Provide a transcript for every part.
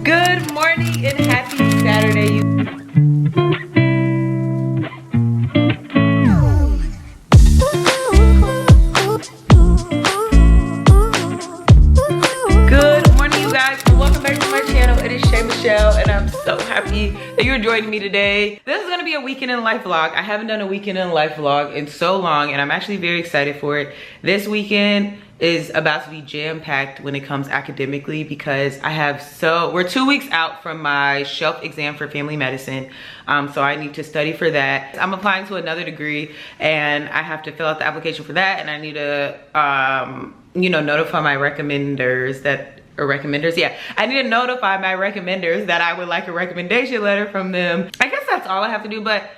Good morning and happy Saturday. Good morning, you guys, and welcome back to my channel. It is Shay Michelle, and I'm so happy that you're joining me today. This is gonna be a weekend in life vlog. I haven't done a weekend in life vlog in so long, and I'm actually very excited for it. This weekend is about to be jam-packed when it comes academically because we're 2 weeks out from my shelf exam for family medicine. So I need to study for that. I'm applying to another degree and I have to fill out the application for that, and I need to notify my recommenders I need to notify my recommenders that I would like a recommendation letter from them. I guess that's all I have to do, but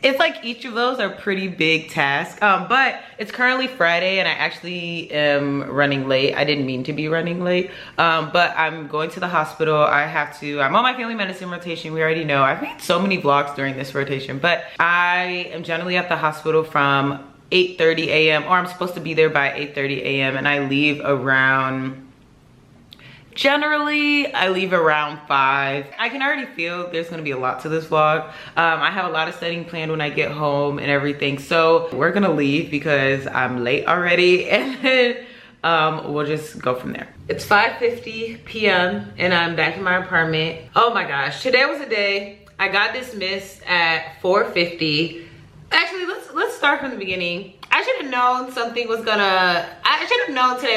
it's like each of those are pretty big tasks. But it's currently Friday and I actually am running late. I didn't mean to be running late, but I'm going to the hospital. I'm on my family medicine rotation. We already know I've made so many vlogs during this rotation, but I am generally at the hospital from 8:30 a.m. or I'm supposed to be there by 8:30 a.m. and I leave around around 5. I can already feel there's gonna be a lot to this vlog. I have a lot of studying planned when I get home and everything. So we're gonna leave because I'm late already, and then we'll just go from there. It's 5:50 p.m. and I'm back in my apartment. Oh my gosh, today was a day. I got dismissed at 4:50. Actually, let's start from the beginning. I should have known today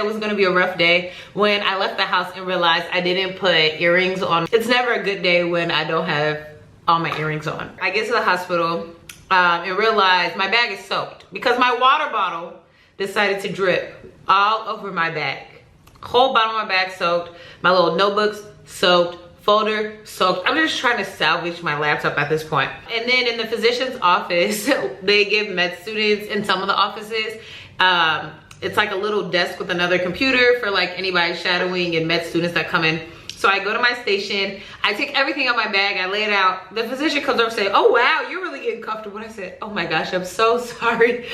was gonna be a rough day when I left the house and realized I didn't put earrings on. It's never a good day when I don't have all my earrings on. I get to the hospital and realize my bag is soaked because my water bottle decided to drip all over my bag. Whole bottom of my bag soaked, my little notebooks soaked, folder soaked. I'm just trying to salvage my laptop at this point. And then in the physician's office, they give med students in some of the offices, it's like a little desk with another computer for like anybody shadowing and med students that come in. So I go to my station, I take everything out of my bag, I lay it out. The physician comes over and says, "Oh wow, you're really getting comfortable." And I said, "Oh my gosh, I'm so sorry.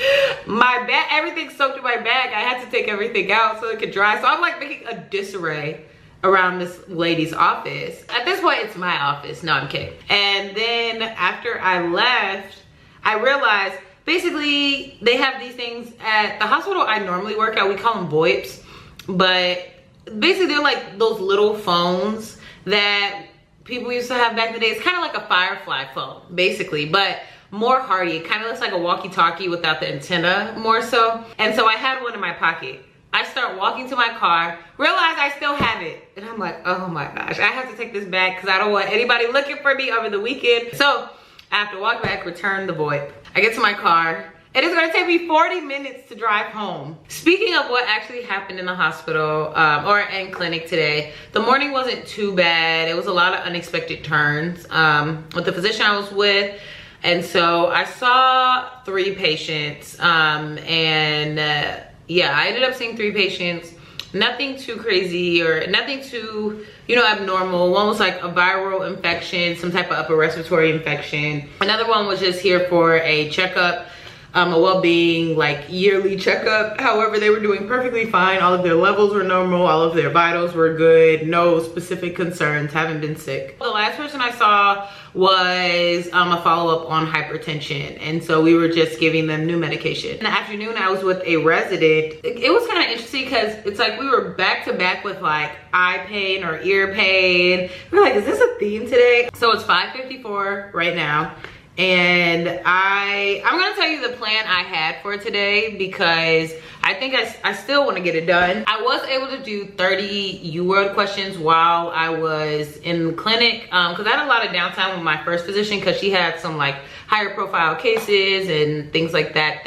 My bag, everything's soaked in my bag. I had to take everything out so it could dry." So I'm like making a disarray around this lady's office. At this point, it's my office. No, I'm kidding. And then after I left, I realized basically they have these things at the hospital I normally work at. We call them VoIPs, but basically they're like those little phones that people used to have back in the day. It's kind of like a Firefly phone, basically, but more hardy. It kind of looks like a walkie-talkie without the antenna more so. And so I had one in my pocket. I start walking to my car, realize I still have it. And I'm like, oh my gosh, I have to take this back because I don't want anybody looking for me over the weekend. So I have to walk back, return the VoIP. I get to my car, and it's gonna take me 40 minutes to drive home. Speaking of what actually happened in the hospital or in clinic today, the morning wasn't too bad. It was a lot of unexpected turns with the physician I was with. And so I saw 3 patients yeah, I ended up seeing 3 patients. Nothing too crazy or nothing too, abnormal. One was like a viral infection, some type of upper respiratory infection. Another one was just here for a checkup, a well-being, like yearly checkup. However, they were doing perfectly fine. All of their levels were normal. All of their vitals were good. No specific concerns. Haven't been sick. The last person I saw was a follow-up on hypertension, and so we were just giving them new medication. In the afternoon, I was with a resident. It was kind of interesting because it's like we were back to back with like eye pain or ear pain. We're like, is this a theme today? So it's 5:54 right now, and I'm gonna tell you the plan I had for today because I think I still want to get it done. I was able to do 30 UWorld questions while I was in the clinic because I had a lot of downtime with my first physician because she had some like higher profile cases and things like that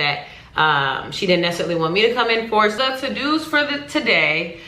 she didn't necessarily want me to come in for. So the to-dos for today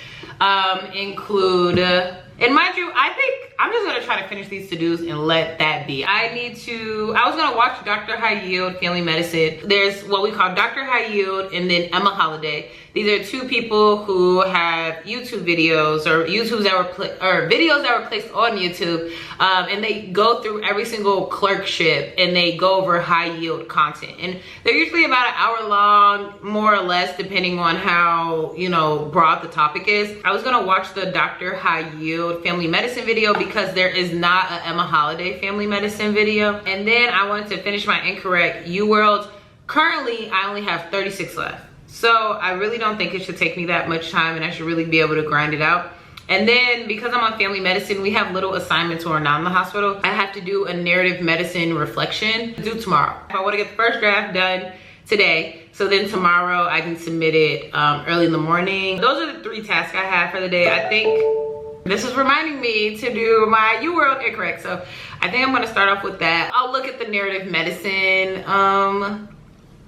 include, and mind you, I think I'm just gonna try to finish these to-dos and let that be. I was gonna watch Dr. High Yield Family Medicine. There's what we call Dr. High Yield and then Emma Holiday. These are two people who have YouTube videos or videos that were placed on YouTube, and they go through every single clerkship and they go over high yield content. And they're usually about an hour long, more or less, depending on how, you know, broad the topic is. I was gonna watch the Dr. High Yield Family Medicine video because there is not an Emma Holiday Family Medicine video. And then I wanted to finish my Incorrect UWorlds. Currently, I only have 36 left. So I really don't think it should take me that much time, and I should really be able to grind it out. And then because I'm on family medicine, we have little assignments when we're not in the hospital. I have to do a narrative medicine reflection due tomorrow. I want to get the first draft done today, so then tomorrow I can submit it early in the morning. Those are the 3 tasks I have for the day. I think this is reminding me to do my UWorld Incorrect, so I think I'm going to start off with that. I'll look at the narrative medicine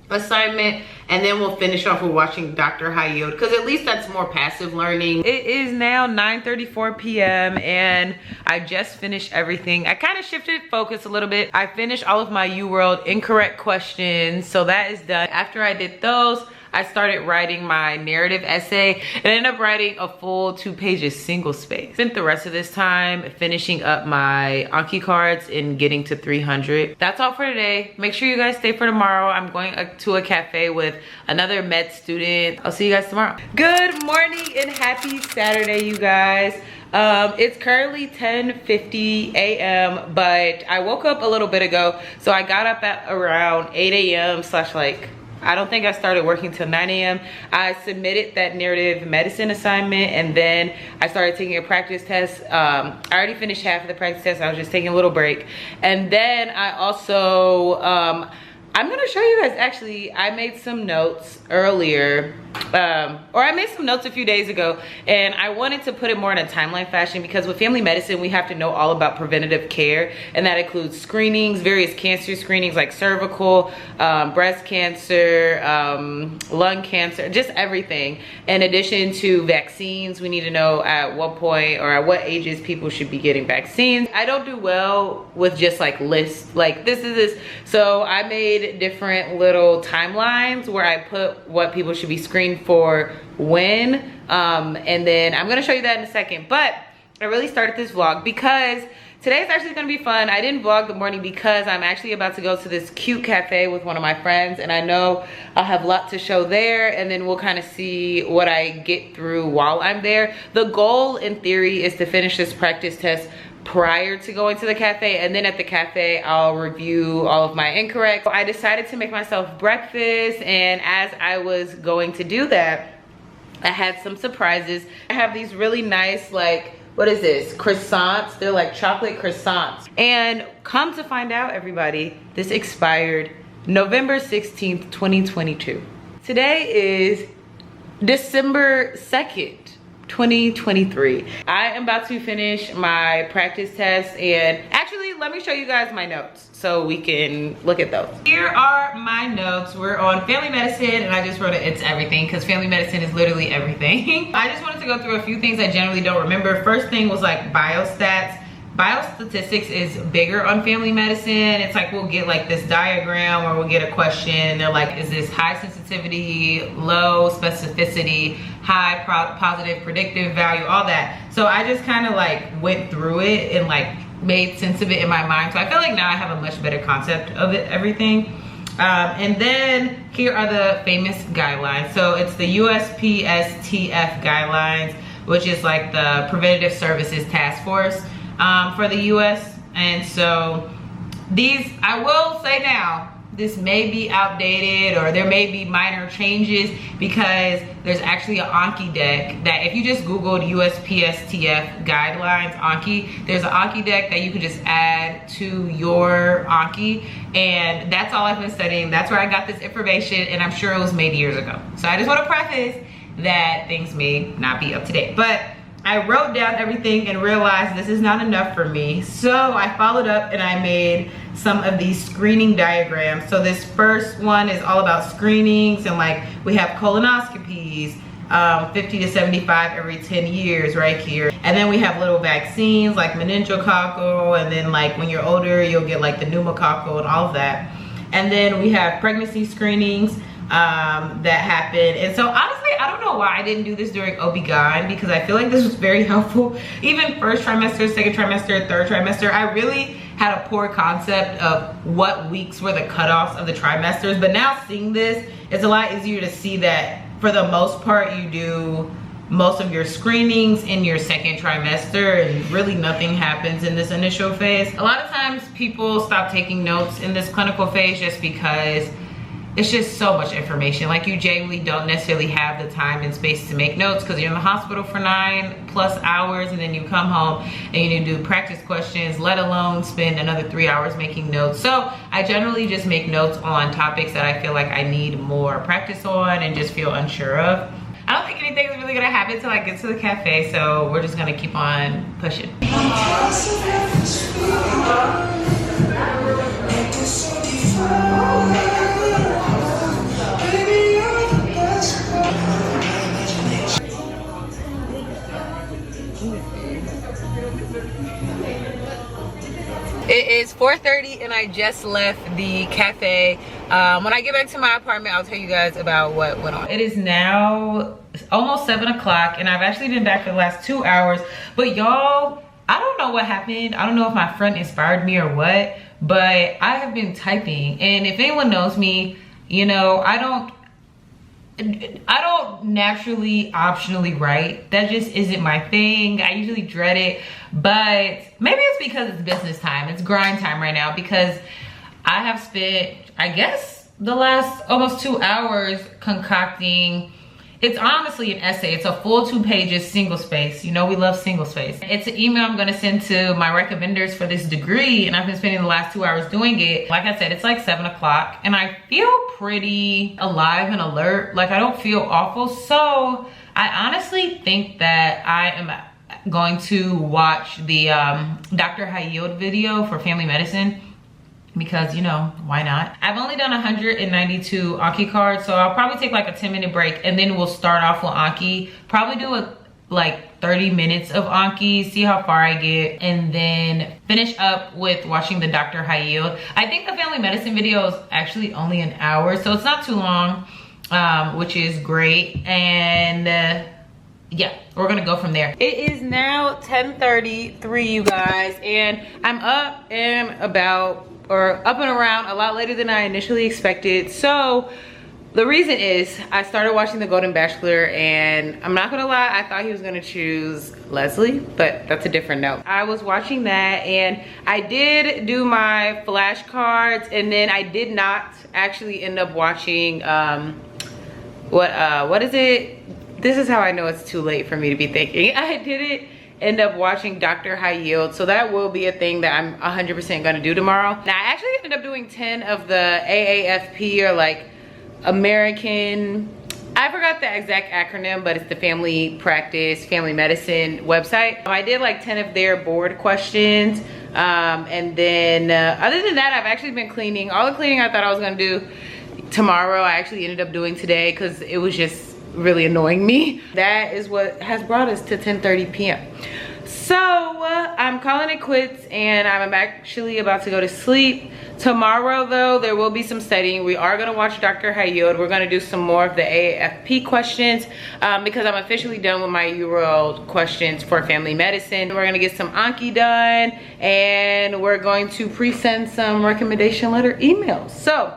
assignment, and then we'll finish off with watching Dr. High Yield, because at least that's more passive learning. It is now 9:34 p.m. and I just finished everything. I kind of shifted focus a little bit. I finished all of my UWorld Incorrect questions, so that is done. After I did those, I started writing my narrative essay and ended up writing a full 2 pages single space. Spent the rest of this time finishing up my Anki cards and getting to 300. That's all for today. Make sure you guys stay for tomorrow. I'm going to a cafe with another med student. I'll see you guys tomorrow. Good morning and happy Saturday, you guys. It's currently 10:50 a.m. but I woke up a little bit ago, so I got up at around 8 a.m. I don't think I started working till 9 a.m. I submitted that narrative medicine assignment, and then I started taking a practice test. I already finished half of the practice test. I was just taking a little break. And then I also, I'm gonna show you guys, actually, I made some notes earlier, or I made some notes a few days ago, and I wanted to put it more in a timeline fashion, because with family medicine, we have to know all about preventative care, and that includes screenings, various cancer screenings like cervical, breast cancer, lung cancer, just everything. In addition to vaccines, we need to know at what point or at what ages people should be getting vaccines. I don't do well with just like lists, like this is this. So I made different little timelines where I put what people should be screened for when, and then I'm gonna show you that in a second. But I really started this vlog because today's actually gonna be fun. I didn't vlog the morning because I'm actually about to go to this cute cafe with one of my friends, and I know I'll have a lot to show there, and then we'll kind of see what I get through while I'm there. The goal in theory is to finish this practice test prior to going to the cafe, and then at the cafe I'll review all of my Incorrect. I decided to make myself breakfast, and as I was going to do that, I had some surprises. I have these really nice, like, what is this, croissants? They're like chocolate croissants, and come to find out, everybody, this expired November 16th 2022. Today is December 2nd 2023. I am about to finish my practice test, and actually let me show you guys my notes so we can look at those. Here are my notes. We're on family medicine, and I just wrote it's everything, because family medicine is literally everything. I just wanted to go through a few things I generally don't remember. First thing was like biostats. Biostatistics is bigger on family medicine. It's like we'll get like this diagram, or we'll get a question. They're like, is this high sensitivity, low specificity, high positive predictive value, all that. So I just kind of like went through it and like made sense of it in my mind. So I feel like now I have a much better concept of it, everything. And then here are the famous guidelines. So it's the USPSTF guidelines, which is like the Preventative Services Task Force for the US. And so these, I will say now, this may be outdated, or there may be minor changes, because there's actually an Anki deck that if you just Googled USPSTF guidelines Anki, there's an Anki deck that you can just add to your Anki, and that's all I've been studying. That's where I got this information, and I'm sure it was made years ago. So I just want to preface that things may not be up to date, but I wrote down everything and realized this is not enough for me. So I followed up and I made some of these screening diagrams. So this first one is all about screenings, and like we have colonoscopies, 50 to 75 every 10 years right here. And then we have little vaccines like meningococcal, and then like when you're older, you'll get like the pneumococcal and all of that. And then we have pregnancy screenings, that happened. And so honestly, I don't know why I didn't do this during OB-GYN, because I feel like this was very helpful. Even first trimester, second trimester, third trimester, I really had a poor concept of what weeks were the cutoffs of the trimesters. But now seeing this, it's a lot easier to see that for the most part, you do most of your screenings in your second trimester, and really nothing happens in this initial phase. A lot of times people stop taking notes in this clinical phase just because it's just so much information. Like, you genuinely don't necessarily have the time and space to make notes because you're in the hospital for 9+ hours, and then you come home and you need to do practice questions, let alone spend another 3 hours making notes. So I generally just make notes on topics that I feel like I need more practice on and just feel unsure of. I don't think anything's really gonna happen until I get to the cafe, so we're just gonna keep on pushing. It is 4:30 and I just left the cafe. When I get back to my apartment, I'll tell you guys about what went on. It is now almost 7 o'clock and I've actually been back for the last 2 hours. But y'all, I don't know what happened. I don't know if my friend inspired me or what, but I have been typing. And if anyone knows me, you know, I don't naturally optionally write. That just isn't my thing. I usually dread it, but maybe it's because it's business time. It's grind time right now, because I have spent, I guess, the last almost 2 hours concocting. It's honestly an essay. It's a full 2 pages, single space. You know, we love single space. It's an email I'm gonna send to my recommenders for this degree, and I've been spending the last 2 hours doing it. Like I said, it's like 7 o'clock and I feel pretty alive and alert. Like, I don't feel awful. So I honestly think that I am going to watch the Dr. Hayyield video for family medicine, because, you know, why not? I've only done 192 Anki cards, so I'll probably take like a 10-minute break and then we'll start off with Anki. Probably do like 30 minutes of Anki, see how far I get, and then finish up with watching the Dr. Hayyield. I think the family medicine video is actually only an hour, so it's not too long, which is great. And yeah, we're gonna go from there. It is now 10:33, you guys, and I'm up and about, or up and around a lot later than I initially expected. So the reason is I started watching The Golden Bachelor, and I'm not gonna lie, I thought he was gonna choose Leslie, but that's a different note. I was watching that and I did do my flashcards, and then I did not actually end up watching what is it? This is how I know it's too late for me to be thinking. I didn't end up watching Dr. Hayyield, so that will be a thing that I'm 100% gonna do tomorrow. Now, I actually ended up doing 10 of the AAFP, or like American, I forgot the exact acronym, but it's the family medicine website. I did like 10 of their board questions. And then other than that, I've actually been cleaning. All the cleaning I thought I was gonna do tomorrow, I actually ended up doing today, because it was just really annoying me. That is what has brought us to 10:30 p.m. So I'm calling it quits, and I'm actually about to go to sleep. Tomorrow though, there will be some studying. We are gonna watch Dr. Hayyield. We're gonna do some more of the AAFP questions, because I'm officially done with my UWorld questions for family medicine. We're gonna get some Anki done, and we're going to pre-send some recommendation letter emails. So,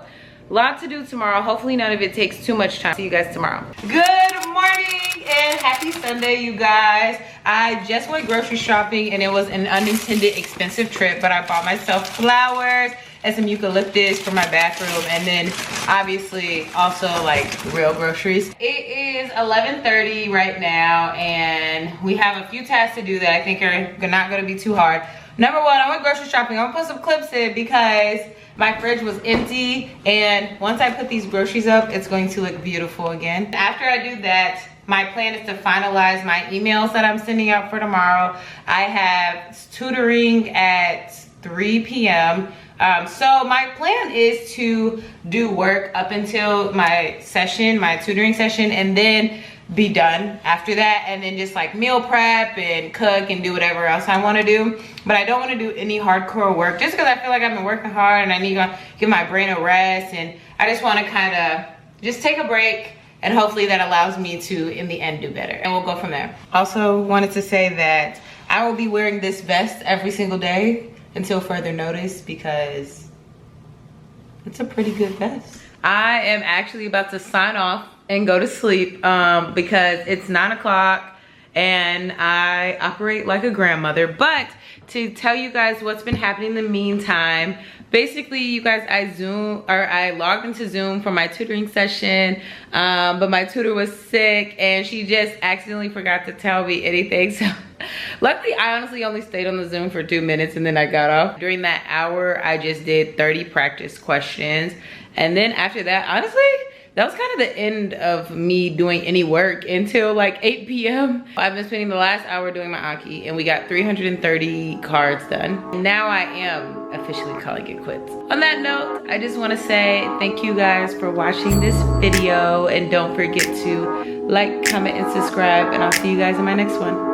lot to do tomorrow. Hopefully none of it takes too much time. See you guys tomorrow. Good morning and happy Sunday, you guys. I just went grocery shopping and it was an unintended expensive trip, but I bought myself flowers and some eucalyptus for my bathroom, and then obviously also like real groceries. It is 11:30 right now and we have a few tasks to do that I think are not gonna be too hard. Number one, I went grocery shopping. I'm gonna put some clips in because my fridge was empty, and once I put these groceries up, it's going to look beautiful again. After I do that, my plan is to finalize my emails that I'm sending out for tomorrow. I have tutoring at 3 p.m. So my plan is to do work up until my session, my tutoring session, and then be done after that, and then just like meal prep and cook and do whatever else I want to do. But I don't want to do any hardcore work, just because I feel like I've been working hard and I need to give my brain a rest, and I just want to kind of just take a break, and hopefully that allows me to, in the end, do better. And we'll go from there. Also wanted to say that I will be wearing this vest every single day until further notice because it's a pretty good vest. I am actually about to sign off and go to sleep because it's 9 o'clock and I operate like a grandmother. But to tell you guys what's been happening in the meantime, basically, you guys, I logged into Zoom for my tutoring session, but my tutor was sick and she just accidentally forgot to tell me anything. So luckily, I honestly only stayed on the Zoom for 2 minutes and then I got off. During that hour, I just did 30 practice questions. And then after that, honestly, that was kind of the end of me doing any work until like 8 p.m. I've been spending the last hour doing my Anki and we got 330 cards done. Now I am officially calling it quits. On that note, I just want to say thank you guys for watching this video and don't forget to like, comment, and subscribe, and I'll see you guys in my next one.